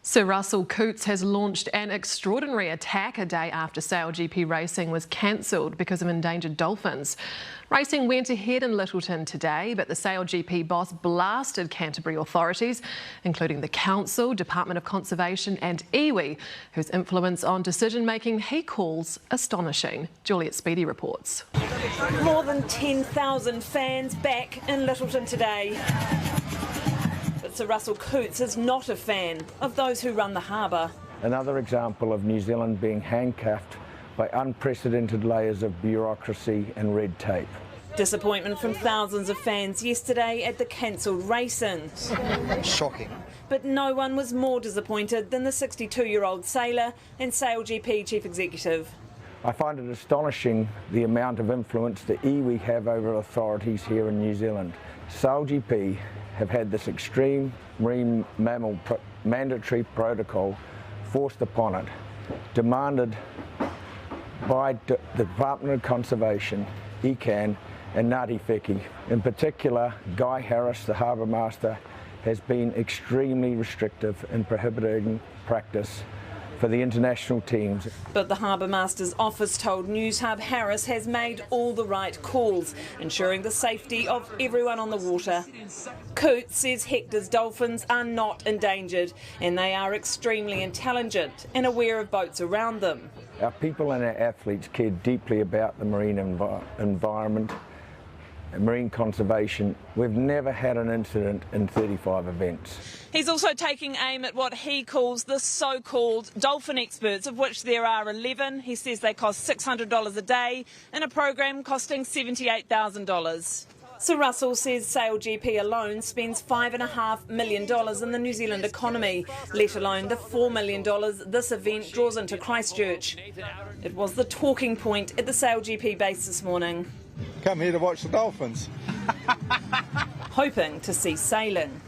Sir Russell Coutts has launched an extraordinary attack a day after SailGP racing was cancelled because of endangered dolphins. Racing went ahead in Littleton today, but the SailGP boss blasted Canterbury authorities, including the Council, Department of Conservation and Iwi, whose influence on decision-making he calls astonishing. Juliet Speedy reports. More than 10,000 fans back in Littleton today. But Sir Russell Coutts is not a fan of those who run the harbour. Another example of New Zealand being handcuffed by unprecedented layers of bureaucracy and red tape. Disappointment from thousands of fans yesterday at the cancelled racing. Shocking. But no one was more disappointed than the 62-year-old sailor and SailGP chief executive. I find it astonishing the amount of influence the Iwi have over authorities here in New Zealand. SailGP have had this extreme marine mammal mandatory protocol forced upon it, demanded by the Department of Conservation, ECAN and Ngāti Wheki. In particular, Guy Harris, the Harbour Master, has been extremely restrictive in prohibiting practice for the international teams. But the Harbour Master's office told Newshub Harris has made all the right calls, ensuring the safety of everyone on the water. Coutts says Hector's dolphins are not endangered and they are extremely intelligent and aware of boats around them. Our people and our athletes care deeply about the marine environment and marine conservation. We've never had an incident in 35 events. He's also taking aim at what he calls the so-called dolphin experts, of which there are 11. He says they cost $600 a day in a program costing $78,000. Sir Russell says SailGP alone spends $5.5 million in the New Zealand economy, let alone the $4 million this event draws into Christchurch. It was the talking point at the SailGP base this morning. Come here to watch the dolphins. Hoping to see sailing.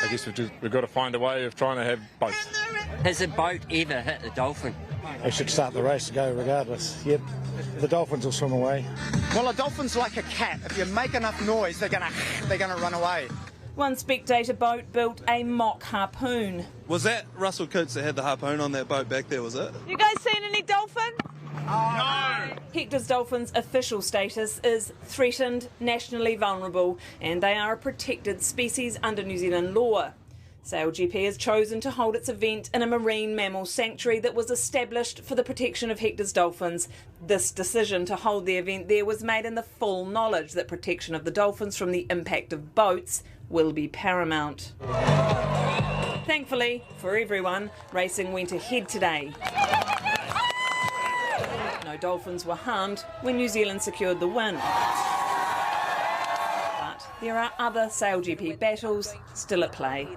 I guess we've got to find a way of trying to have both. Has a boat ever hit a dolphin? They should start the race to go regardless. Yep, the dolphins will swim away. Well, a dolphin's like a cat. If you make enough noise, they're gonna run away. One spectator boat built a mock harpoon. Was that Russell Coutts that had the harpoon on that boat back there, was it? You guys seen any dolphin? No! Hector's dolphins' official status is threatened, nationally vulnerable, and they are a protected species under New Zealand law. SailGP has chosen to hold its event in a marine mammal sanctuary that was established for the protection of Hector's dolphins. This decision to hold the event there was made in the full knowledge that protection of the dolphins from the impact of boats will be paramount. Thankfully, for everyone, racing went ahead today. No dolphins were harmed when New Zealand secured the win. But there are other SailGP battles still at play.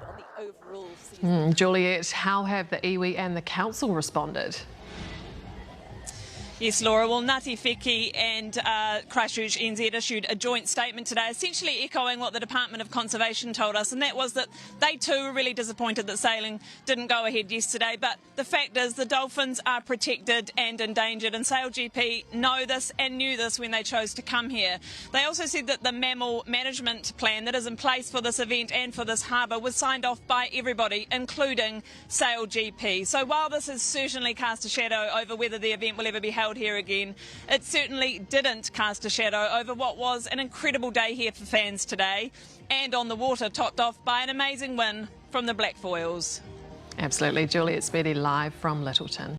Juliet, how have the Iwi and the Council responded? Yes, Laura. Well, Ngāti Wheki and Christchurch NZ issued a joint statement today, essentially echoing what the Department of Conservation told us, and that was that they too were really disappointed that sailing didn't go ahead yesterday. But the fact is the dolphins are protected and endangered, and SailGP know this and knew this when they chose to come here. They also said that the mammal management plan that is in place for this event and for this harbour was signed off by everybody, including SailGP. So while this has certainly cast a shadow over whether the event will ever be held here again, it certainly didn't cast a shadow over what was an incredible day here for fans today, and on the water, topped off by an amazing win from the Black Foils. Absolutely. Juliet Speedy live from Littleton.